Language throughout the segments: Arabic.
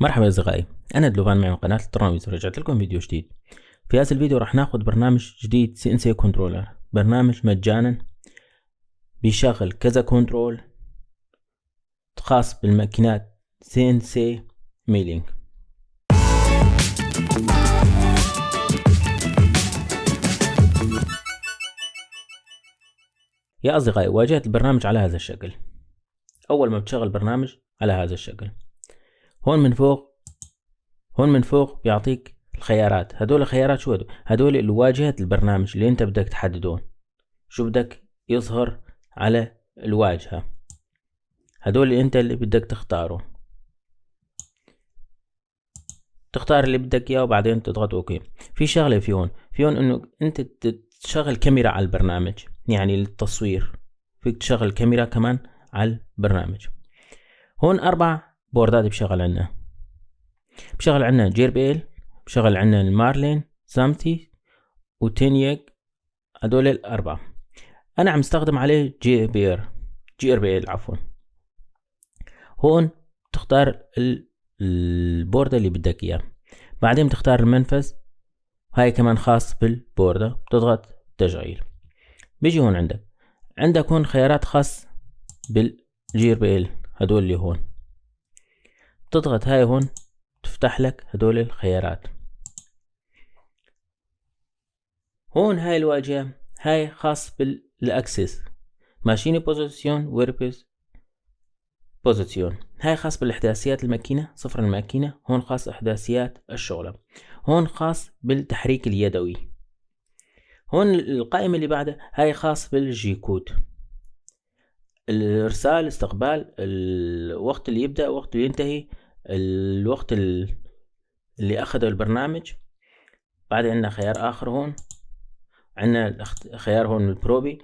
مرحبا أصدقائي، أنا دلوفان من قناة الترانويز، ورجعت لكم فيديو جديد. في هذا الفيديو راح ناخذ برنامج جديد CNC كنترولر، برنامج مجانا بيشغل كذا كنترول خاص بالماكينات CNC ميلينج. يا أصدقائي، واجهت البرنامج على هذا الشكل. أول ما بتشغل برنامج على هذا الشكل، هون من فوق بيعطيك الخيارات. هدول الخيارات شو هدول الواجهة البرنامج اللي انت بدك تحددون شو بدك يظهر على الواجهة. هدول انت اللي بدك تختاره، تختار اللي بدك اياه وبعدين تضغط اوكي. في شغلة في هون انه انت تشغل كاميرا على البرنامج، يعني للتصوير فيك تشغل كاميرا كمان على البرنامج. هون 4 بوردات بشغل عنا جيربيل، بشغل عنا المارلين، سامتي وتينيج. هدول ال4 انا عم استخدم عليه جي ار بي ال عفوا. هون تختار البوردة اللي بدك اياه، بعدين بتختار المنفذ، هاي كمان خاص بالبوردة، بتضغط تشغيل. بيجي هون عندك هون خيارات خاص بالجي ار بي ال، هدول اللي هون بتضغط هاي هون تفتح لك هدول الخيارات. هون هاي الواجهة هاي خاص بالاكسس، ماشيني بوزيشن وربس بوزيشن، هاي خاص بالاحداثيات الماكينة، صفر الماكينة. هون خاص احداثيات الشغلة. هون خاص بالتحريك اليدوي. هون القائمة اللي بعدها هاي خاص بالجي كود، الارسال، استقبال، الوقت اللي يبدأ، وقت اللي ينتهي، الوقت اللي اخذه البرنامج. بعد عندنا خيار اخر، هون عندنا خيار هون البروبي،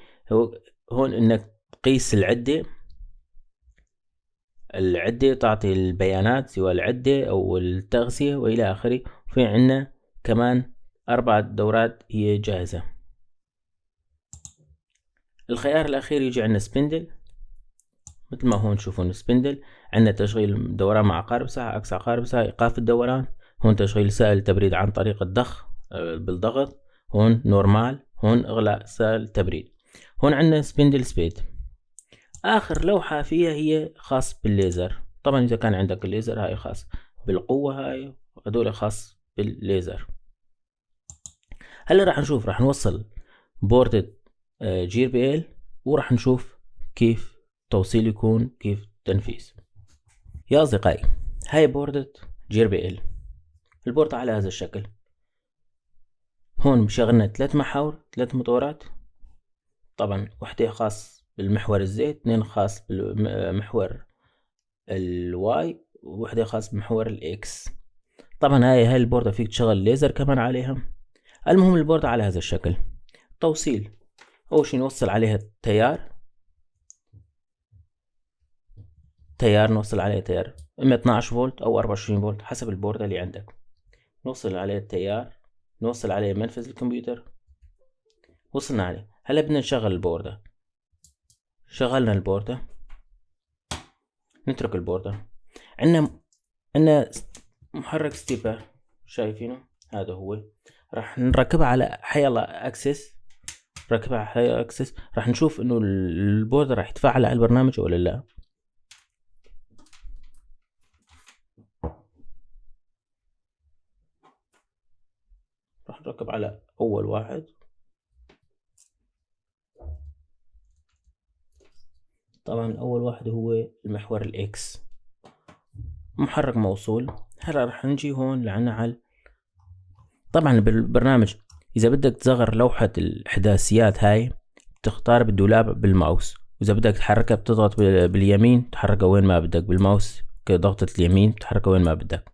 هون انك تقيس العدة تعطي البيانات سواء العدة او التغذية والى اخره. وفي عندنا كمان 4 دورات هي جاهزة. الخيار الاخير يجي عندنا سبندل، مثل ما هون تشوفون سبندل. عندنا تشغيل دوران مع عقارب ساعة، عكس عقارب ساعة، ايقاف الدوران. هون تشغيل سائل التبريد عن طريق الضخ بالضغط. هون نورمال، هون اغلاق سائل التبريد. هون عندنا سبندل سبيد. اخر لوحة فيها هي خاص بالليزر. طبعا اذا كان عندك الليزر هاي خاص بالقوة، هاي هدول خاص بالليزر. هلا راح نوصل بوردة جي بي ال، وراح نشوف كيف توصيل يكون، كيف تنفيذ. يا اصدقائي، هاي بوردة جي بي ال. البوردة على هذا الشكل. هون مشغلنا 3 محاور، 3 موتورات. طبعا وحدة خاص بالمحور الزيت، 2 خاص بالمحور الواي، ووحدة خاص بمحور الاكس. طبعا هاي البوردة فيك تشغل ليزر كمان عليها. المهم البوردة على هذا الشكل. توصيل، اول شي نوصل عليها تيار، نوصل عليه تيار اما 12 فولت او 24 فولت حسب البوردة اللي عندك. نوصل عليه التيار، نوصل عليه منفذ الكمبيوتر. وصلنا عليه. هلا بدنا نشغل البوردة. شغلنا البوردة، نترك البوردة. عندنا محرك ستيبر، شايفينه؟ هذا هو. راح نركبها على حيلا اكسس. راح نشوف انه البوردة راح يتفاعل على البرنامج ولا لا. راح نركب على اول واحد. طبعا اول واحد هو المحور الاكس، محرك موصول. هلا راح نجي هون لعنا على، طبعا بالبرنامج اذا بدك تصغر لوحة الاحداثيات هاي بتختار بالدولاب بالماوس، واذا بدك تحركها بتضغط باليمين تحركها وين ما بدك، بالماوس ضغطة اليمين تحركها وين ما بدك.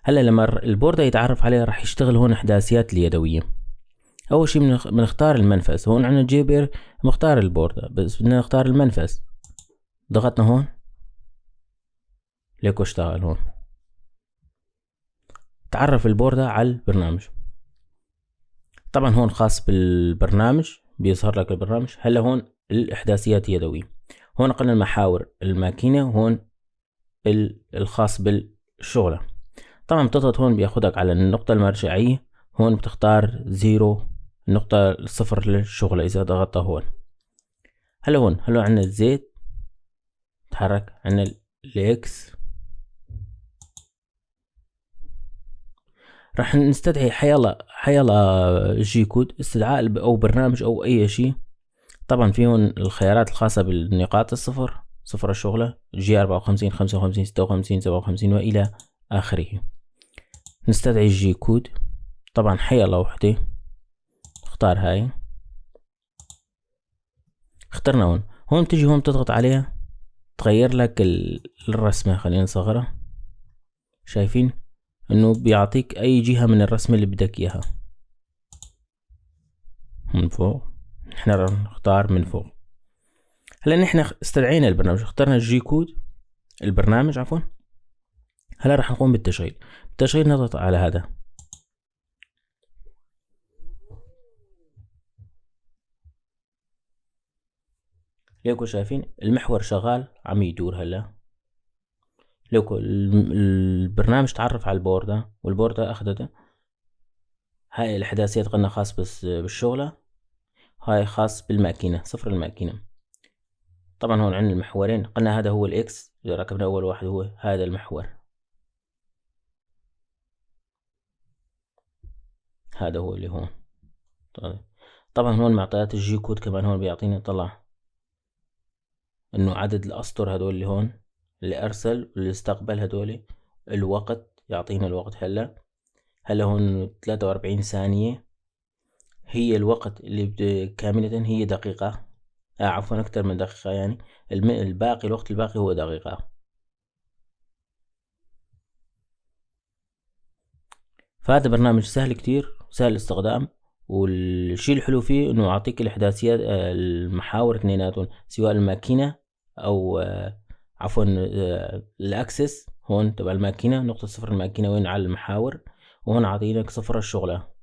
هلا لما البوردة يتعرف عليها راح يشتغل هون احداثيات اليدوية. اول شي بنختار المنفذ. هون عندنا جيبر مختار البوردة، بس بدنا نختار المنفذ. ضغطنا هون ليكو اشتغل. هون تعرف البوردة على البرنامج. طبعا هون خاص بالبرنامج، بيظهر لك البرنامج. هلا هون الاحداثيات يدوي. هون قلنا المحاور الماكينة، وهون الخاص بالشغلة. طبعا بتضغط هون بياخدك على النقطة المرجعية، هون بتختار 0 النقطة 0 للشغلة إذا ضغطت هون. هون عنا الزيت تحرك، عنا الإكس. راح نستدعي حيلا جي كود استدعاء أو برنامج أو أي شيء. طبعا في هون الخيارات الخاصة بالنقاط الصفر، صفر الشغلة، جي 54 55 56 57 وإلى آخره. نستدعي الجي كود، طبعا حيلا وحدة، اختار هاي، اخترنا هون بتجي هون بتضغط عليها تغير لك الرسمة. خلينا نصغرها، شايفين انه بيعطيك اي جهة من الرسمة اللي بدك اياها من فوق. احنا راح نختار من فوق. هلا نحن استدعينا البرنامج، اخترنا الجي كود البرنامج عفوا. هلا راح نقوم بالتشغيل. نضغط على هذا، ليكو شايفين المحور شغال عم يدور. هلا ليكو البرنامج تعرف على البوردة، والبوردة اخذته. هاي الاحداثيات قلنا خاص بس بالشغلة، هاي خاص بالماكينة، صفر الماكينة. طبعا هون عندنا المحورين، قلنا هذا هو الاكس اللي ركبنا اول واحد، هو هذا المحور، هذا هو اللي هون. طبعا هون معطيات الجي كود كمان هون بيعطيني، طلع انه عدد الاسطر هدول اللي هون، اللي ارسل واللي استقبل هدول، الوقت يعطينا الوقت. هلا هون 43 ثانية هي الوقت اللي كاملة هي دقيقة، عفوا اكتر من دقيقة يعني. الباقي الوقت الباقي هو دقيقة. فهذا برنامج سهل كتير، سهل الاستخدام. والشي الحلو فيه انه يعطيك الاحداثيات المحاور اثنيناتهم، سواء الماكينة او عفوا الاكسس. هون تبع الماكينة نقطة صفر الماكينة وين على المحاور، وهون عاطينك صفر الشغلة.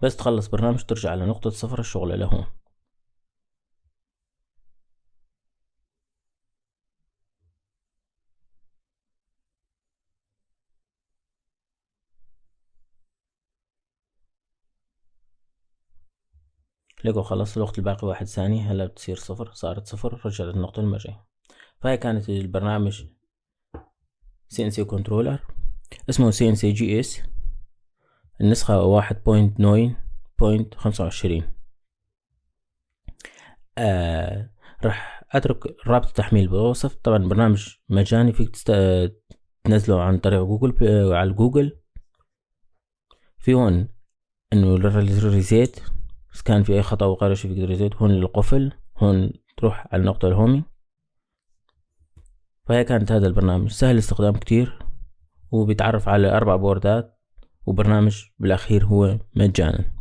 بس تخلص برنامج ترجع على نقطة صفر الشغلة لهون. لقوا خلص الوقت الباقي 1 ثانية. هلا بتصير صفر، صارت صفر، رجعت النقطة المرجعية. فهي كانت البرنامج CNC كنترولر، اسمه CNC GS، النسخة 1.9.25. راح اترك رابط التحميل بالوصف. طبعا برنامج مجاني، فيك تنزله عن طريق جوجل على جوجل. في هون انه الريزيت، بس كان في اي خطأ وغيره شي فيك ريزيت. هون القفل، هون تروح على النقطة الهومي. فهي كانت هذا البرنامج سهل الاستخدام كتير، وبيتعرف على 4 بوردات، وبرنامج بالاخير هو مجانا.